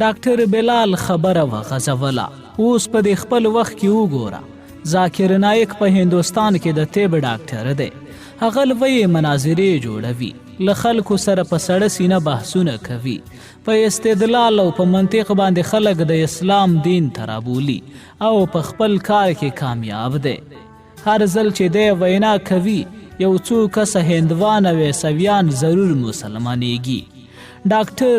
ډاکټر بلال خبره وغځوله. اوس په دې خپل وخت کې وګوره، ذاکر نایک په هندوستان کې د طب ډاکټر دی. هغه لویې مناظرې جوړوي، له خلکو سره په سړه سینه بحثونه کوي، په استدلال او په منطق باندې خلک د اسلام دین ته رابولي او په خپل کار کې کامیاب دی. هر ځل چې دی وینا کوي یو څو کسه هندوان او عیسویان ضرور مسلمانېږي. ډاکټر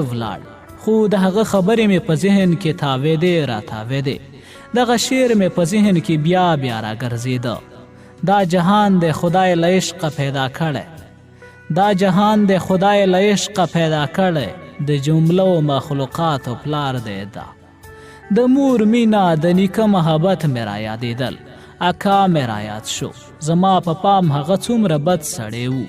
ولاړ، خو د هغه خبرې مې په ذهن کې تاوېدې راتاوېدې. دغه شعر مې په ذهن کې بیا بیا راګرځېده. دا جهان د خدای له عشقه پیدا کړی، دا جهان د خدای له عشقه پیدا کړی، د جملو مخلوقاتو پلار دی. دا د مور مینا د نیکه محبت مې را یادېدل، اکا مې را یاد شو. زما په پام هغه څومره بد سړی و،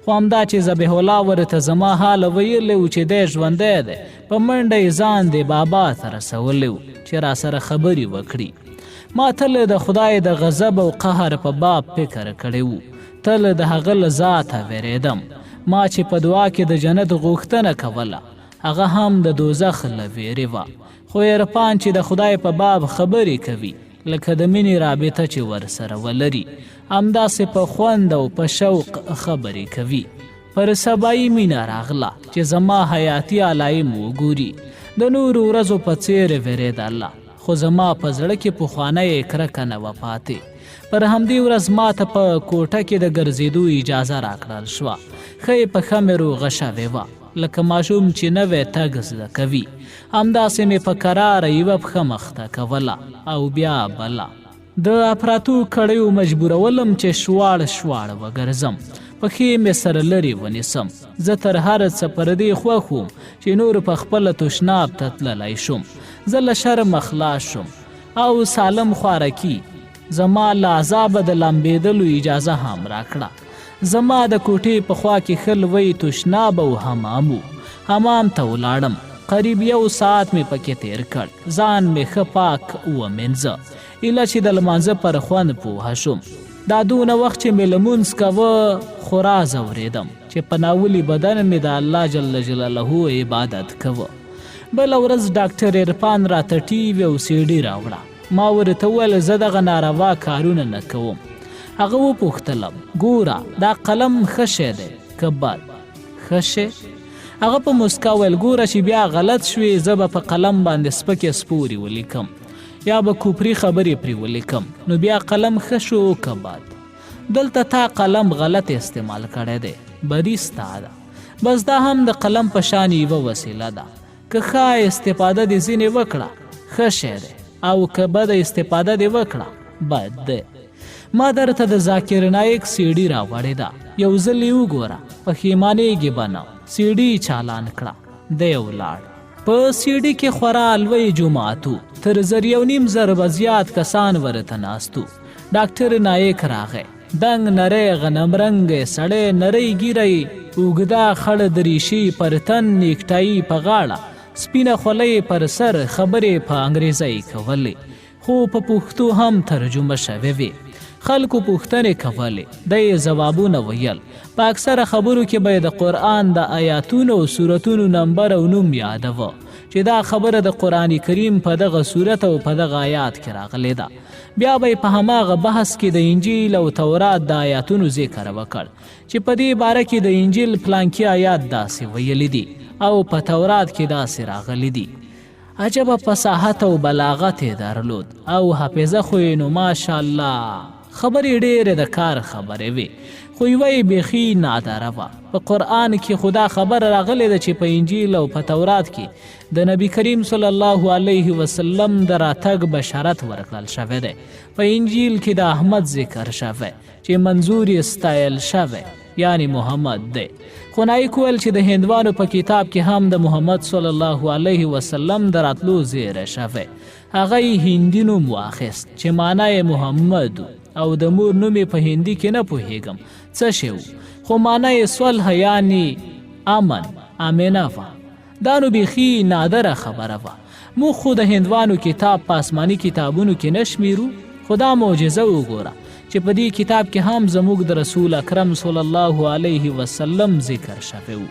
خو همدا چې ذبیح الله ورته زما حال ویلی و چې دی ژوندی دی، په منډه یې ځان د بابا ته رسولی و چې را سره خبرې وکړي. ما تل د خدای د غضب او قهر په باب فکر کړی و، تل د هغه له ذاته ویرېدم. ما چې په دعا کې د جنت غوښتنه کوله، هغه هم د دوزخ له ویرې وه. خو عرفان چې د خدای په باب خبرې کوي، لکه د مینې رابطه چې ورسره ولري، همداسې په خوند او په شوق خبرې کوي. پر سبایي مینه راغله چې زما حیاتي علایم وګوري. د نورو ورځو په څېر ویرېدله، خو زما په زړه کې پخوانی کرکه نه وه پاتې. پر همدې ورځ ما ته په کوټه کې د ګرځېدو اجازه راکړل شوه. ښه په ښه مې روغه شوې وه، لکه ماشوم چې نوی تګ زده کوي. همداسې مې په کراره یوه پښه مخته کوله او بیا بله. د افراطو کړیو مجبورولم چې شواړ وګرځم، پښې مې سره لرې ونیسم. زه تر هر څه پر دې خوښ وم چې نور په خپله تشناب ته تللی شم. زه له شرمه خلاص شم او سالم خوارکي زما له عذابه د لامبېدلو اجازه هم راکړه. زما د کوټې په خوا کې ښه لوی تشناب او حمام و. حمام ته ولاړم، قریب 1 ساعت مې پکې تیر کړ. ځان مې ښه پاک ومینځه، ایله چې د لمانځه پر خوند پوهه شم. دا دونه وخت چې مې لمونځ کوه خورا ځورېدم چې په ناولي بدن مې د الله جل جلاله عبادت کوه. بله ورځ ډاکټر عرفان راته ټي وي او سی ډي راوړه. ما ورته وویل زه دغه ناروا کارونه نه کوم. هغه وپوښتلم ګوره دا قلم ښه شی دی که بد؟ ښه شی؟ هغه په مسکا ویل ګوره چې بیا غلط شوې، زه به په قلم باندې سپکې سپورې ولیکم یا به کوپري خبرې پرې ولیکم، نو بیا قلم ښه شو که بد؟ دلته تا قلم غلط استعمال کړی دی، بدي ستا ده. بس دا هم د قلم په شان یوه وسیله ده، که ښه استفاده دې ځینې وکړه ښه شی دی، او که بده استفاده دې وکړه بد دی. ما درته د ذاکر نایک سی ډي راوړې ده، یو ځل یې وګوره، پښیمانېږې به نه. سی ډي چالان کړه، دی ولاړ. په سی ډي کې خورا لوی جوماتو، تر 1.5 به زیات کسان ورته ناست وو. ډاکټر نایک راغی، دنګ نری غنم رنګ سړی، نری ګیری، اوږده خړ دریشي پر تن، نیکټایي په غاړه، سپینه خولۍ پر سر، خبرې په انګریزۍ کولې، خو په پښتو هم ترجمه شوې وې. خلکو پوښتنې کولې، دی ځوابونه ویل. په اکثره خبرو کې به د قرآن د آیاتونو او سورتونو نمبر او نوم یادوه چې دا خبره د قرآن کریم په دغه صورت او په دغه آیات کې راغلی ده. بیا به په هماغه بحث کې د انجیل او تورات د آیاتونو ذکر وکړ چې په دې باره کې د انجیل پلانکي آیات داسې ویلي دي او په تورات کې داسې راغلی دي. عجبه فصاحت او بلاغت یې درلود او حافظه خو یې نو ماشاءالله. خبرې ډېرې د کار خبرې وې، خو یوه یې بیخي نادره وه. په قرآن کې خدا خبر راغلی ده چې په انجیل او په تورات کې د نبی کریم صلی الله علیه وسلم د راتګ بشارت ورکړل شوی دی. په انجیل کې د احمد ذکر شوی چې منظور یې ستایل شوی، یعنی محمد دی. خو نایک ویل چې د هندوانو په کتاب کې هم د محمد صلی الله علیه وسلم د راتلو زیری شوی. هغه یې هندي نوم واخیست چې معنی محمد او د مور نوم په هندي کې نه پوهیږم څه شی و، خو معنی یې صلح یعنی امن، امنه وه. دا نو بیخي نادره خبره وه. موږ خو د هندوانو کتاب په آسماني کتابونو کې نه شمیرو، خو دا معجزه وګوره چې په دې کتاب کې هم زموږ د رسول اکرم صلی الله علیه وسلم ذکر شوی و.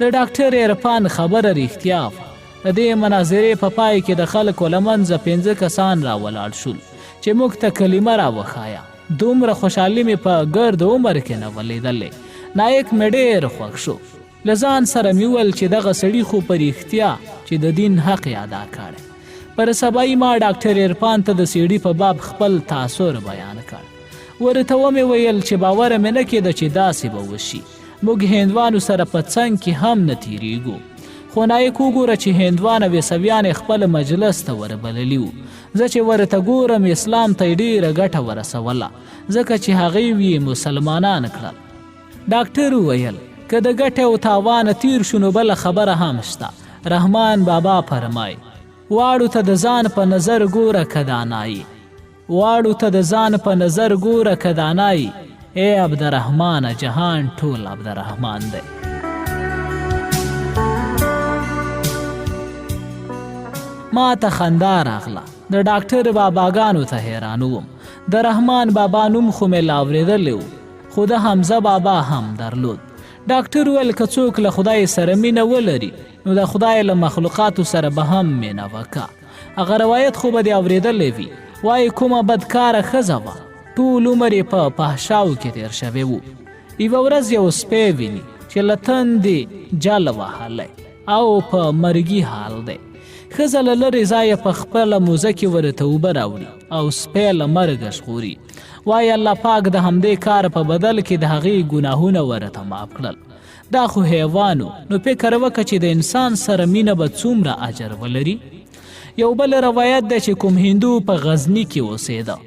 د ډاکټر عرفان خبره رښتیا وه. د دې مناظرې په پای کې د خلکو له منځه 5 کسان راولاړ شول چې موږ ته کلمه راوښایه. دومره خوشحالي مې په ګرد عمر کې نه ولیدلې. نایک مې ډېر خوښ شو. له ځان سره مې وویل چې دغه سړي خو په رښتیا چې د دین حق یې ادا کړی. پر سبایي ما ډاکټر عرفان ته د سیډي په باب خپل تاثر بیان کړ. ورته ومې ویل چې باور مې نه کېده چې داسې به وشي. موږ هندوانو سره په څنګ کې هم نه تیریږو. خو نایک وګوره چې هندوان او عیسویان خپل مجلس ته وربللي وو. زه چې ورته ګورم اسلام ته یې ډېره ګټه ورسوله ځکه چې هغوی یې مسلمانان کړل. ډاکټر وویل که د ګټې او تاوانه تیر شو نو بله خبره هم شته. رحمان بابا فرمای واړو ته د ځان په نظر ګوره که دانایي. واړو ته د ځان په نظر ګوره که دانایي. ای عبدالرحمانه جهان ټول عبدالرحمان دی. ما ته خندا راغله. د ډاکټر باباګانو ته حیران وم. د رحمان بابا نوم خو مې لا اورېدلی و خو د حمزه بابا هم درلود. ډاکټر ویل که څوک له خدای سره مینه ولري نو د خدای له مخلوقاتو سره به هم مینه وکړه. هغه روایت خو به دې اورېدلی وي. وایي کومه بدکاره ښځه وه ټول عمر یې په فحشاو کې تیر شوی و. یوه ورځ یو سپی ویني چې له تندې جل وهلی او په مرګي حال دی. ښځه له لرې ځایه په خپله موزه کې ورته اوبه راوړي او سپی له مرګه ژغوري. وایي الله پاک د همدې کار په بدل کې د هغې ګناهونه ورته معاف کړل. دا خو حیوانو نو فکر وکړه چې د انسان سره مینه به څومره اجر ولري. یو بل روایت دی چې کوم هندو په غزني کې اوسېده.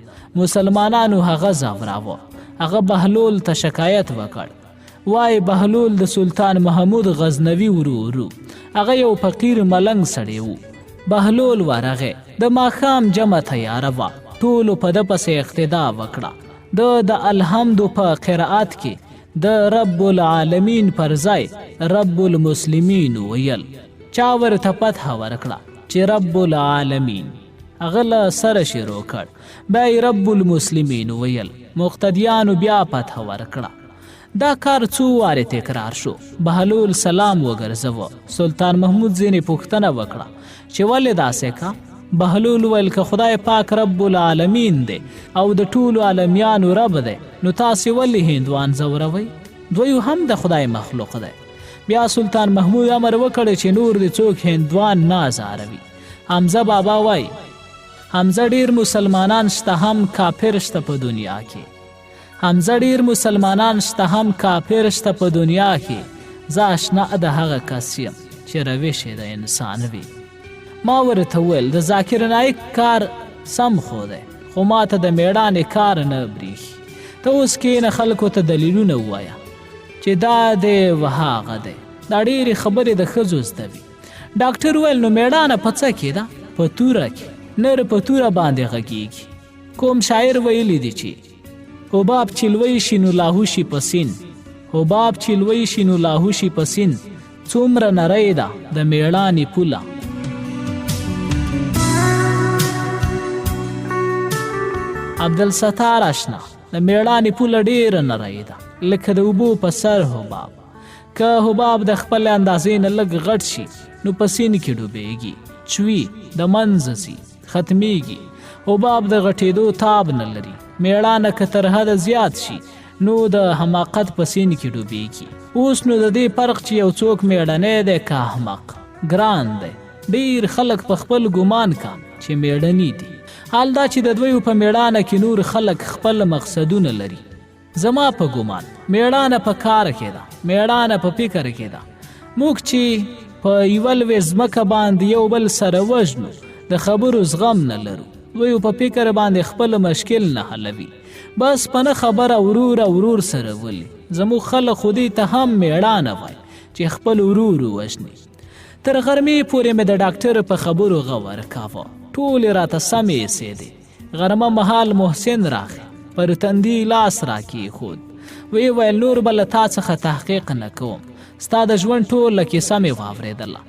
مسلمانانو هغه ځوراوه. هغه بهلول ته شکایت وکړ. وایي بهلول د سلطان محمود غزنوي ورو. هغه یو فقیر ملنګ سړی و. بهلول ورغی. د ماښام جمع تیاره وه. ټولو په ده پسې اقتدا وکړه. د الحمدو په قرائت کې د رب العالمین پر ځای رب المسلمین ویل. چا ورته فتحه ورکړه چې رب العالمین. هغه له سره شروع کړ. بیا یې رب المسلمین ویل. مقتدیانو بیا فتحه ورکړه. دا کار څو وارې تکرار شو. بهلول سلام وګرځوه. سلطان محمود ځینې پوښتنه وکړه چې ولې داسې کا؟ بهلول ویل که خدای پاک رب العالمین دی او د ټولو عالمیانو رب دی نو تاسې ولې هندوان ځوروئ؟ دوی هم د خدای مخلوق دی. بیا سلطان محمود امر وکړ چې نور د څوک هندوان نه ازاروي. حمزه بابا وایي حمزه ډیر مسلمانان شته هم کافر شته په دنیا کې. حمزه ډیر مسلمانان شته هم کافر شته په دنیا کې. زه اشنا د هغه کس یم چې روش یې د انسان وي. ما ورته ویل د ذاکر نایک کار سم خو دی خو ما ته د میړانې کار نه بریښي. ته اوس کښېنه خلکو ته دلیلونه ووایه چې دا دی و هغه دی. دا ډېرې خبرې د ښځو زده وي. ډاکټر ویل نو میړانه په څه کې ده؟ په توره کې. نر په توره باندې غږیږي. کوم شاعر ویلی دی چې حباب چې لوی شي نو لاهو شي په سین. حباب چې لوی شي نو لاهو شي په سین. څومره نری ده د میړانې پوله. عبدالستار اشنا د میړانې پوله ډېره نری ده لکه د اوبو په سر حباب. که حباب د خپل اندازې نه لږ غټ شي نو په سین کې ډوبېږي. چوي د منځه ځي ختمیږي. حباب د غټېدو تاب نه لري. میړانه که تر حده زیات شي نو د حماقت په سین کې ډوبېږي. اوس نو د دې فرق چې یو څوک میړنی دی که احمق ګران دی. ډېر خلک په خپل ګمان کا چې میړني دي. حال دا چې د دویو په میړانه کې نور خلک خپل مقصدونه لري. زما په ګمان میړانه په کار کې ده. میړانه په فکر کې ده. موږ چې په یوه لوې ځمکه باندې یو بل سره وژنو د خبرو زغم نه لرو. دویو په فکر باندې خپل مشکل نه حلوي. بس په نه خبره ورور سره ولي. زموږ خلک خو دې ته هم میړانه وایي چې خپل ورور ووژني. تر غرمې پورې مې د ډاکټر په خبرو غور کاوه. ټولې راته سمې ایسېدې. غرمه مهال محسن راغی. پر تندي لاس راکېښود. ویې ویل نور به له تا څخه تحقیق نه کوم. ستا د ژوند ټوله کیسه مې واورېدله.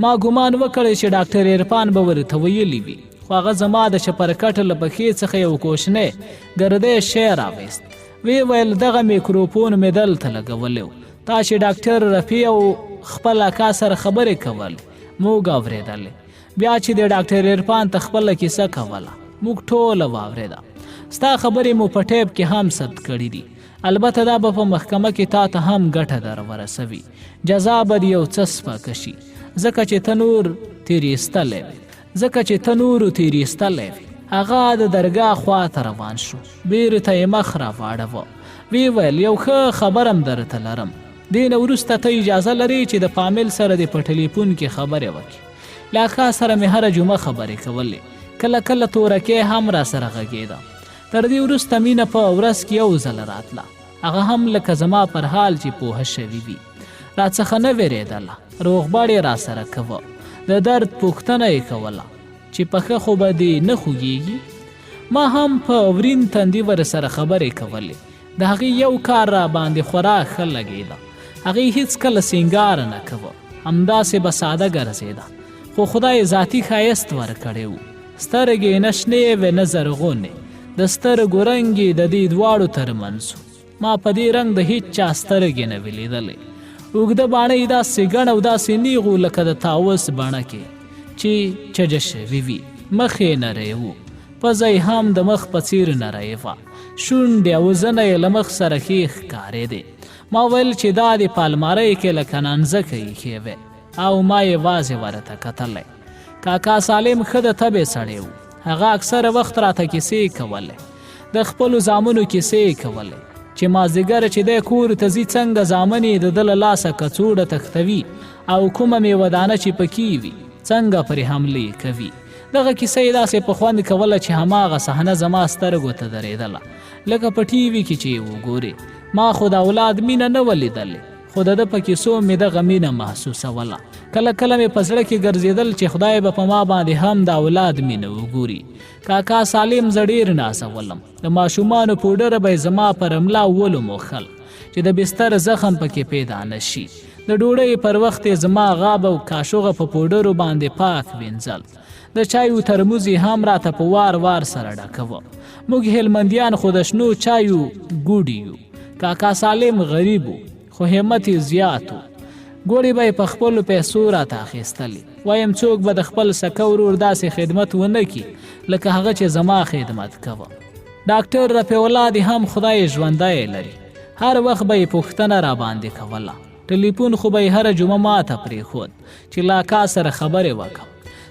ما ګمان وکړی چې ډاکټر عرفان به ورته ویلي وي خو هغه زما د چپرکټ له پښې څخه یو کوشنی ګردی شی راویست. ویې ویل دغه میکروفون مې دلته لګولی و. تا چې ډاکټر رفیع او خپل اکا سره خبرې کول موږ اورېدلې. بیا چې د ډاکټر عرفان ته خپله کیسه کوله موږ ټوله واورېده. ستا خبرې مو په ټیپ کې هم ثبت کړي دي. البته دا به په محکمه کې تا ته هم ګټه در ورسوي. جزا به یو څه سپکه شي ځکه چې ته نور تیریستلی وي. هغه د درګاه خوا ته روان شو. بیرې ته یې مخ راواړوه. وی ویل یو ښه خبرم درته لرم. دې نه وروسته ته اجازه لرې چې د فامیل سره دې په ټلیفون کې خبرې وکړي. له اکا سره مې هره جمعه خبرې کولې. کله کله تورکې هم را سره غږېده. تر دې وروسته مینه په ورځ کې یو ځل راتله. هغه هم لکه زما پر حال چې پوهه شوي وي. راڅخه نه وېرېدله. روغبړ یې را سره کوه. د درد پوښتنه یې کوله چې پښه خو به دې نه خوږېږي. ما هم په ورین تندي ورسره خبرې کولې. د هغې یو کار را باندې خورا ښه لګېده. هغې هېڅکله سینګار نه کوه. همداسې به ساده ګرځېده. خو خدای ذاتي ښایست ورکړی و. سترګې نه شنې وې نه زرغونې. د سترګو رنګ یې د دې دواړو ترمنځ و. ما په دې رنګ د هیڅ چا سترګې نه وې لیدلې. اوږده باڼه یې داسې ګڼ او داسې نیغ و لکه د طاووس بڼه کې چې چجه شوي وي. مخ یې نری و. پزه یې هم د مخ په څیر نری وه. شونډې او زنه یې له مخ سره ښې ښکارېدې. ما ویل چې دا د په المارۍ کې لکه نانځکه ایښې وې او ما یوازې ورته کتلی. کاکا سالم ښه د طبع سړی و. هغه اکثره وخت راته کیسې کولې. د خپلو زامنو کیسې یې کولې چې مازدیګر چې دی کور ته ځي څنګه زامن یې د ده له لاسه کڅوړه تښتوي او کومه میوه دانه چې پکې وي څنګه پرې حملې کوي. دغه کیسه یې داسې په خوند کوله چې هماغه صحنه زما سترګو ته درېدله لکه په ټي وي کې چې یې وګورې. ما خو د اولاد مینه نه ولیدلې خو د ده په کیسو مې دغه مینه محسوسوله. کله کله مې په زړه کې ګرځېدل چې خدای به په ما باندې هم د اولاد مینه وګوري. کاکا سالم زه ډېر نازولم. د ماشومانو پوډره به یې زما پر ملا ولوموښل چې د بستر زخم پکې پیدا نه شي. د ډوډۍ پر وخت یې زما غاب او کاشوغه په پوډرو باندې پاک وینځل. د چایو ترموز یې هم راته په وار وار سره ډکوه. موږ هلمندیان خو د شنو چایو ګوډي یو. کاکا سالم غریب و خو همت یې زیات و. ګوړې به یې په خپلو پیسو راته اخیستلې. وایم څوک به د خپل سکه ورور داسې خدمت ونه کړي لکه هغه چې زما خدمت کوه. ډاکټر رفیع الله دې هم خدای ژوندی لري. هر وخت به یې پوښتنه را باندې کوله. ټلیفون خو به یې هره جمعه ماته پرېښود چې له اکا سره خبرې وکړم.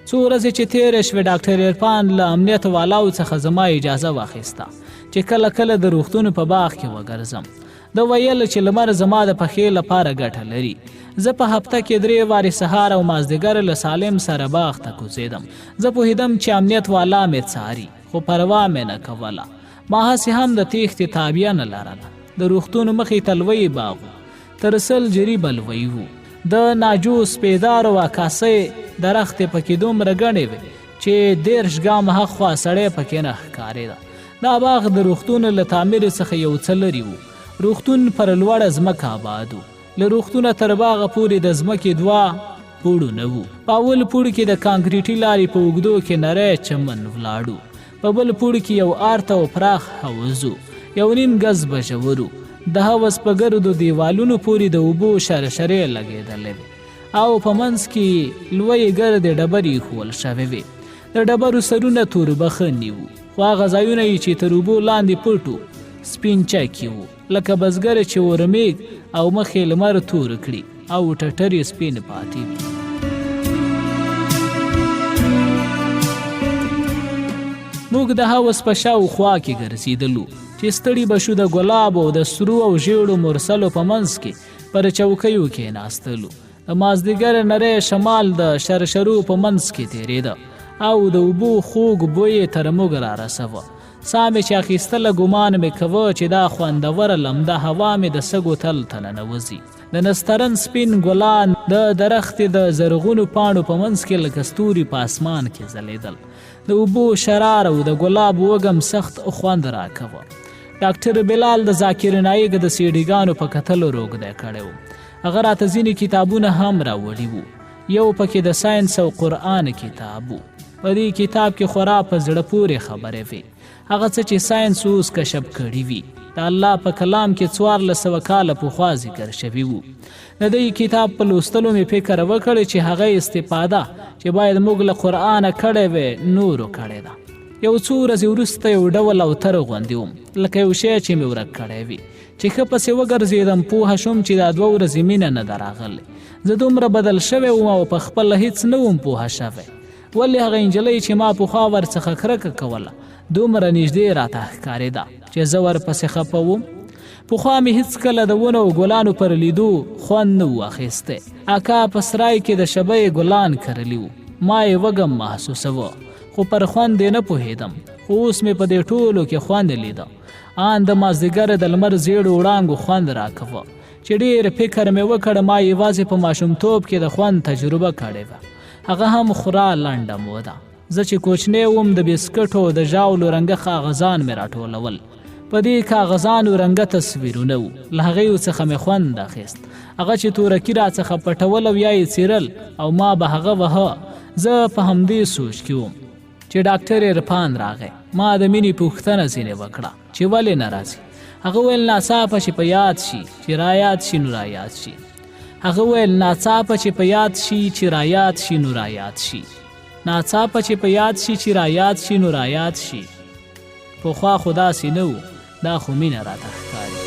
څو ورځې چې تېرې شوې ډاکټر عرفان له امنیت والاو څخه زما اجازه واخیسته چې کله کله د روغتون په باغ کې وګرځم. ده ویل چې لمر زما د پښې لپاره ګټه لري. زه په هفته کې 3 وارې سهار او مازدیګر له سالم سره باغ ته کوزېدم. زه پوهېدم چې امنیت والا مې څاري خو پروا مې نه کوله. ما هسې هم د تېښتې تابیه نه لرله. د روغتون مخې ته لوی باغ و. تر 100 جریبه لوی و. د ناجو سپېدارو عکاسۍ درختې پکې دومره ګڼې وې چې 30 ګامه هاخوا سړی پکې نه ښکارېده. دا باغ د روغتون له تعمیر څخه یو څه لرې و. روغتون پر لوړه ځمکه آباد و. له روغتونه تر باغه پورې د ځمکې 2 پوړونه وو. په اول پوړ کې د کانکریټي لارې په اوږدو کې نری چمن ولاړو. په بل پوړ کې یو آرته او پراخ حوض و. 1.5 ګز به ژور و. د حوض په ګردو دیوالونو پورې د اوبو شرشرې لګېدلې وې او په منځ کې لویې ګردې ډبرې ایښول شوې وې. د ډبرو سرونه توربخني وو خو هغه ځایونه یې چې تر اوبو لاندې پټ وو سپین چکي وو لکه بزګر چې ورمیږ او مخې لمر تور کړي او ټټر یې سپین پاتې وي. موږ د حوض په شاوخوا کې ګرځېدلو چې ستړي به شو. د ګلاب او د سرو او ژیړو مرسلو په منځ کې پر چوکیو کې ناستلو. د مازدیګر نری شمال د شرشرو په منځ کې تېرېده او د اوبو خوږ بوی تر موږ را رسوه. ساه مې چې اخیستله ګمان مې کوه چې دا خوندوره لمده هوا مې د سږو تل ته ننوځي. د نسترن سپین ګلان د درختې د زرغونو پاڼو په منځ کې لکه ستوري په اسمان کې ځلېدل. د اوبو شرار او د ګلاب وږم سخت خوند راکوه. ډاکټر بلال د ذاکر نایک د سیډیګانو په کتلو روږدی کړی و. هغه راته ځینې کتابونه هم راوړي وو. یو پکې د ساینس او قرآن کتاب و. په دې کتاب کې خورا په زړه پورې خبرې وي، هغه څه چې ساینس اوس کشف کړي وي د الله په کلام کې 1400 کاله پخوا ذکر شوي وو. د دې کتاب په لوستلو مې فکر وکړ چې هغه استفاده چې باید موږ له قرآنه کړې وې نورو کړې ده. یو څو ورځې وروسته یو ډول اوتر غوندې وم، لکه یو شی چې مې ورک کړی وي، چې ښه پسې وګرځېدم پوهه شوم چې دا 2 ورځې مینه نه ده راغلې. زه دومره بدل شوی وم او په خپله هیڅ نه وم پوهه شوی، ولې هغه نجلۍ چې ما پخوا ورڅخه کرکه کوله دومره نږدې راته ښکارېده چې زه ورپسې خفه وم. پخوا مې هېڅکله د ونو او ګلانو پر لیدو خوند نه و اخیستی. اکا په سرای کې د شبۍ ګلان کرلي وو، ما یې وږم محسوسوه خو پر خوند یې نه پوهېدم. خو اوس مې په دې ټولو کې خوند لیده. آن د مازدیګر د لمر زیړو وړانګو خوند راکوه چې ډېر فکر مې وکړ ما یوازې په ماشومتوب کې د خوند تجربه کړې وه، هغه هم خورا لنډه موده. زه چې کوچنی وم د بسکټو د ژاولو رنګه کاغذان مې راټولول، په دې کاغذانو رنګه تصویرونه وو، له هغې څخه مې خوند اخیست. هغه چې تورکي راڅخه پټول او یا یې څیرل او ما به هغه وهه. زه په همدې سوچ کې وم چې ډاکټر عرفان راغی. ما د مینې پوښتنه ځینې وکړه چې ولې نه راځي. هغه ویل ناڅاپه چې په یاد شي چې رایاد شي نو رایاد شي. هغه ویل ناڅاپه چې په یاد شي چې رایاد شي نو رایاد شي. ناڅاپه چې په یاد شي چې رایاد شي نو رایاد شي. پخوا خو داسې نه و، دا خو مینه راته ښکاري.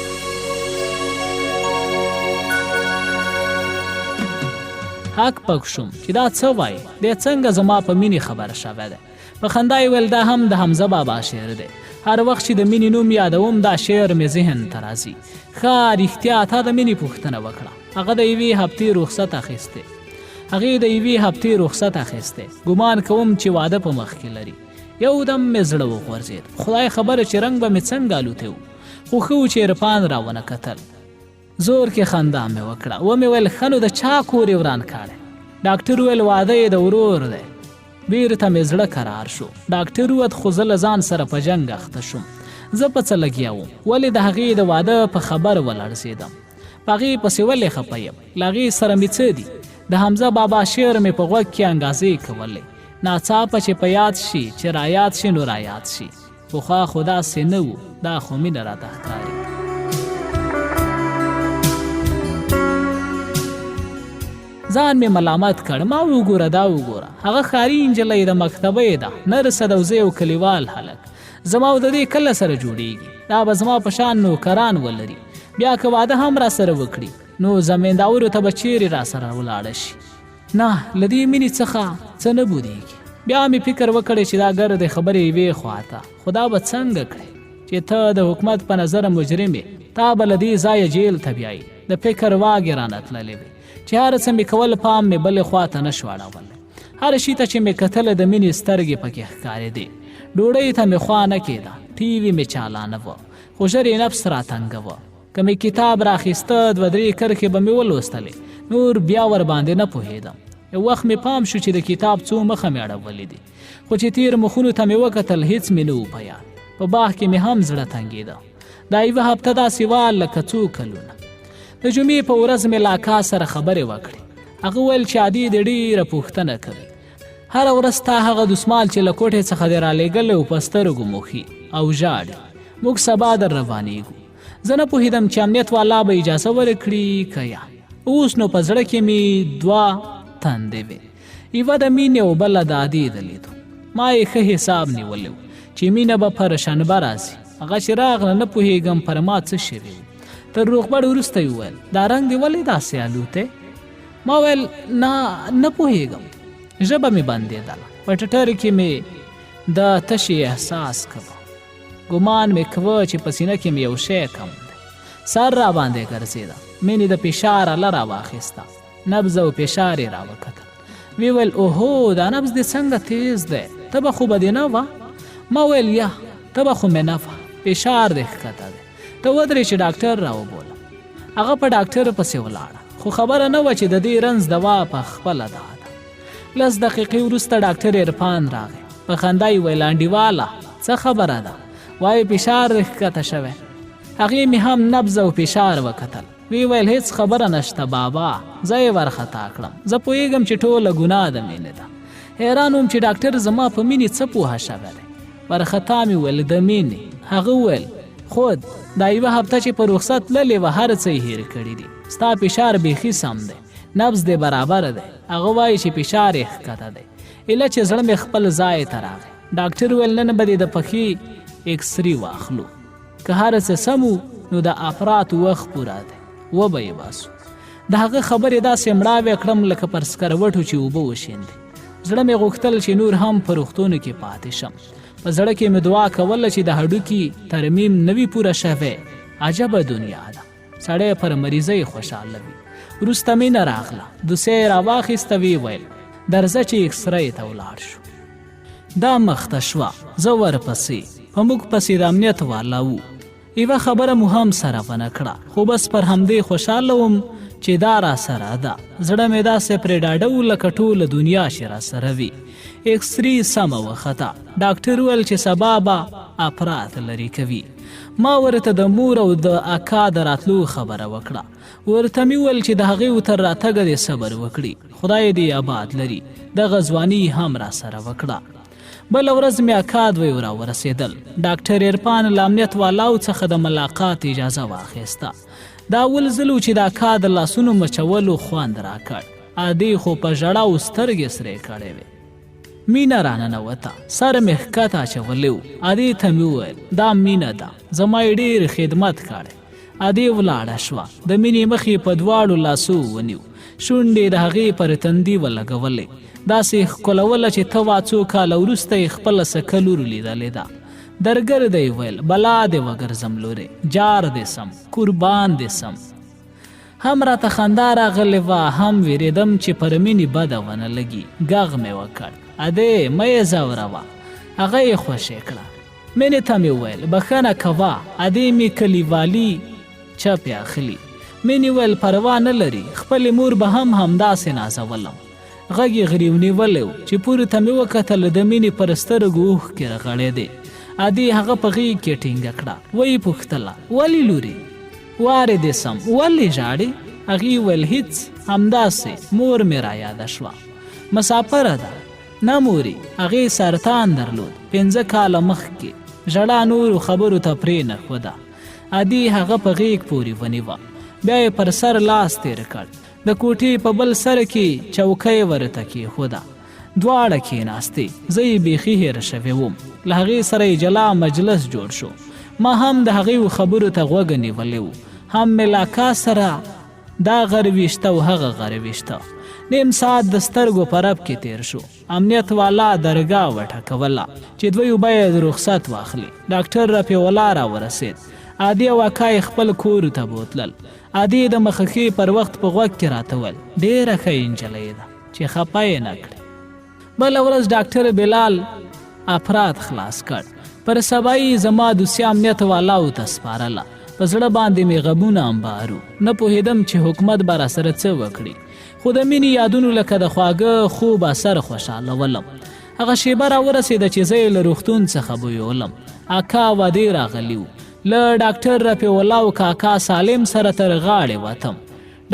حق پک شوم چې دا څه وایي، دی څنګه زما په مینې خبر شوی دی. په خندا یې ویل دا هم د حمزه بابا شعر دی. هر وخت چې د مینې نوم یادوم دا شعر مې ذهن ته راځي. ښه رښتیا تا د مینې پوښتنه وکړه. هغه د یوې هفتې رخصت اخیستی. ګمان کوم چې واده په مخ کې لري. یو دم مې زړه وغورځېد. خدای خبره چې رنګ به مې څنګه الوتی و، خو ښه و چې عرفان راونه کتل. زور کې خندا مې وکړه. ومې ویل ښه نو د چا کور یې وران کړی؟ ډاکټر ویل واده یې د ورور دی. بیرته مې زړه قرار شو. ډاکټر ووت خو زه له ځان سره په جنګ اخته شوم. زه په څه لګیا وم، ولې د هغې د واده په خبر ولړزېدم. په هغې پسې ولې خفه یم؟ له هغې سره مې څه دي؟ د حمزه بابا شعر مې په غوږ کې انګازې کولې. ناڅاپه چې په یاد شي چې رایاد شي نو رایاد شي. پخوا خو داسې نه و، دا خو مینه راته ښکاري. ځان مې ملامت کړ. ما وګوره دا وګوره، هغه ښاري نجلۍ د مکتبه ده، نرسه ده او زه یو کلیوال هلک. زما او د دې کله سره جوړیږي؟ دا به زما په شان نوکران ولري. بیا که واده هم را سره وکړي نو زمینداورو ته به چیرې را سره ولاړه شي. نه، له دې مینې څخه څه نه بودیږي. بیا مې فکر وکړی چې دا ګردې خبرې یوې خواته، خو دا به څنګه کړې چې ته د حکومت په نظره مجرم یې، تا به له دې ځایه جیل ته بیایي. د فکر واګې رانه تللې وې چې هر څه مې کول پام مې بلې خواته نه شو اړولی. هر شي ته چې مې کتله د مینې سترګې پکې ښکارېدې. ډوډۍ ته مې خوا نه کېده، ټي وي مې چالانه وه، خو ژر یې نفس راتنګوه. که مې کتاب راخیسته 2-3 کرښې به مې ولوستلې، نور بیا ورباندې نه پوهېدم. یو وخت مې پام شو چې د کتاب څو مخه مې اړولې دي، خو چې تیر مخونو ته مې وکتل هیڅ مې نه و په یاد. په باغ کې مې هم زړه تنګېده. دا یوه هفته داسې وه لکه څو کلونه. د جمعې په ورځ مې له اکا سره خبرې وکړې. هغه ویل چې عادي دې ډېره پوښتنه کوي. هره ورځ ستا هغه دسمال چې له کوټې څخه دې رالیږلی و په سترګو موښي او ژاړي. موږ سبا در روانېږو. زه نه پوهېدم چې امنیت والا به اجازه ورکړي که یا. اوس نو په زړه کې مې 2 تندې وې، یوه د مینې او بله د عادي د لیدو. ما یې ښه حساب نیولی و چې مینه به پر شنبه راځي. هغه چې راغله نه پوهېږم پر ما څه شوي و. تر روغبړ وروسته یې وویل دا رنګ دې ولې داسې الوتی؟ ما ویل نه پوهېږم. ژبه مې بندېدله. په ټټر کې مې د تشې احساس کوه. ګمان مې کوه چې په سینه کې مې یو شی کم دی. سر را باندې ګرځېده. مینې د فشار اله را واخیسته. نبض او فشار یې را وکتل. وی ویل اوهو دا نبض دې څنګه تیز دی؟ ته به خو به دې نه وه؟ ما ویل یا ته به خو مې نه وه، فشار دې ښکته دی. ته ودرې چې ډاکټر را وبوله. هغه په ډاکټر پسې ولاړه، خو خبره نه وه چې د دې رنځ دوا په خپله ده. 10 دقیقې وروسته ډاکټر عرفان راغی. په خندا یې ویل انډیواله څه خبره ده؟ وایي فشار دې ښکته شوی. هغې مې هم نبض او فشار وکتل. وی ویل هیڅ خبره نشته بابا، زه یې ورخطا کړم. زه پوهېږم چې ټوله ګناه د مینې ده. حیران وم چې ډاکټر زما په مینې څه پوهه شوی دی. برخه مې ویل د مینې. هغه وویل خود دا یوه هفته چې په رخصت تللې وه هر څه یې هیر کړي دي. ستا فشار بیخي سم دی، نبض دی برابر دی. هغه وایي چې فشار یې ښکته دی. ایله چې زړه مې خپل ځای ته راغی. ډاکټر ویل نن به دې د پښې اکسرې واخلو، که هر څه سم نو د افرات وخت پوره دی، وبه یې باسو. د هغه خبرې داسې مړاوې کړم لکه پر سکروټو چې اوبه وشیندې. زړه مې غوښتل چې نور هم په روغتونو کې پاتې شم. په زړه کې مې دعا کوله چې د هډوکي ترمیم نه وي پوره شوی. عجبه دنیا ده، سړی پر مریضۍ خوشحاله وي. وروسته مینه راغله، دوسیه یې راواخیسته، ویې ویل درځه چې اکسرې ته ولاړ شو. دا مخته شوه، زه ورپسې. په موږ پسې د امنیت والا وو. یوه خبره مو هم سره ونه کړه، خو بس پر همدې خوشحاله وم چې دا را سره ده. زړه مې داسې پرې ډاډه و لکه ټوله دنیا چې را سره وي. اکسرې سمه وخته. ډاکټر ویل چې سبا به افرات لرې کوي. ما ورته د مور او د اکا د راتلو خبره وکړه. ورته مې ویل چې د هغې تر راتګه دې صبر وکړي، خدای دې آباد لري. دغه ځواني هم را سره وکړه. بله ورځ مې اکا دوی را ورسېدل. ډاکټر عرفان له امنیت والاو څخه د ملاقات اجازه واخیسته. دا اول ځل و چې د اکا د لاسونو مچولو خوند راکړ. ادې خو په ژړاو سترګې سرې کړې وې. مینه راننوته، سر مې ښکته اچولی و. ادې ته مې وویل دا مینه ده، زما یې ډېر خدمت کړی. ادې ولاړه شوه، د مینې مخ یې په دواړو لاسو ونیو. شونډې د هغې پر تندي ولګولې، داسې ښکلوله چې ته وا څو کاله وروسته یې خپله سکه لور لیدلې ده. درګر دی ویل بلا دې وګرځم لورې، جار دې سم، قربان دې سم. هم راته خندا راغلې وه، هم ویرېدم چې پر مینې بده ونه لګي. غږ مې وکړ ادې مه یې ځوروه. هغه یې خوشې کړه. مینې ته مې وویل بښنه کوه. ادې مې کلیوالي چپې اخلي. مینې ویل پروا نه لري، خپلې مور به هم همداسې نازولم. غږ یې غریو نیولی و چې پورې ته مې وکتل د مینې پر سترګو اوښکې رغړېدې. ادې هغه په غېږ کې ټینګه کړه. ویې پوښتله ولې لورې؟ وارې دې سم، ولې ژاړې؟ هغې ویل هېڅ، همداسې مور مې را یاده شوه. مسافره ده. نه مورې، هغې سرطان درلود 5 کاله مخکې. ژړا نورو خبرو ته پرې نه ښوده. ادې هغه په غېږ پورې ونیوه. بیا یې پر سر لاس تېر کړ. د کوټې په بل سر کې چوکۍ ورته کېښوده. دواړه کېناستې. زه یې بیخي هېره شوې وم. له هغې سره یې جلا مجلس جوړ شو. ما هم د هغې خبرو ته غوږ نیولی و. هم مې له اکا سره دا غر ویشته او هغه غر ویشته. نیم ساعت د سترګو په رپ کې تیر شو. امنیت والا درګاه وټکوله چې دوی باید رخصت واخلي. ډاکټر رفیع الله را ورسېد. ادې او اکا یې خپل کور ته بوتلل. ادې د مخکې پر وخت په غوږ کې راته ویل ډېره ښه نجلۍ ده چې خفه یې نه کړې. بله ورځ ډاکټر بلال افراد خلاص کړ. پر سبا یې زما دوسیه امنیت والاو ته سپارله. په زړه باندې مې غمونه انبارو. نه پوهېدم چې حکومت به راسره څه وکړي، خو د مینې یادونو لکه د خواږه خوب اثر خوشحالولم. هغه شیبه را ورسېده چې زه یې له روغتون څخه بویولم. اکا وادې راغلي وو. له ډاکټر رفیع الله او کاکا سالم سره تر غاړې وتم.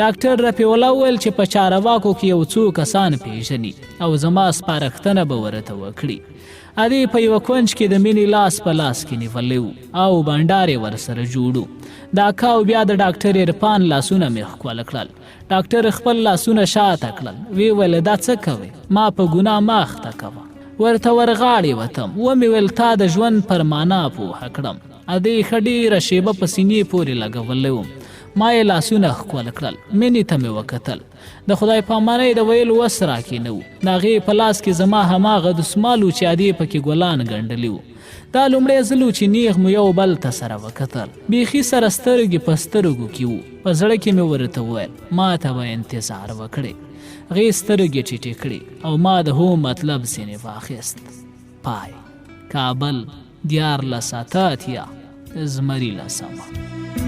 ډاکټر رفیع الله وویل چې په چارواکو کې یو څو کسان پیژني او زما سپارښتنه به ورته وکړي. ادې په یوه کونج کې د مینې لاس په لاس کې نیولی و او بنډار یې ورسره جوړ و. د اکا او بیا د ډاکټر عرفان لاسونه مې ښکوله کړل. ډاکټر خپل لاسونه شاته کړل. ویې ویل دا څه کوې؟ ما په ګناه مه اخته کوه. ورته ورغاړې وتم. ومې ویل تا د ژوند پر معنا پوهه کړم. ادې ښه ډېره شیبه په سینې پورې لګولی وم. ما یې لاسونه ښکول کړل. مینې ته مې وکتل. د خدای پامانۍ د ویلو وس راکې نه و. د هغې په لاس کې زما هماغه دسمال و چې ادې پکې ګلان ګنډلي وو. دا لومړی ځل و چې نیغ مو یو بل ته سره وکتل. بیخي سره سترګې په سترګو کې وو. په زړه کې مې ورته وویل ما ته به انتظار وکړې. هغې سترګې ټیټې کړې او ما د هو مطلب ځینې واخیست. پای کابل 14 زمري 10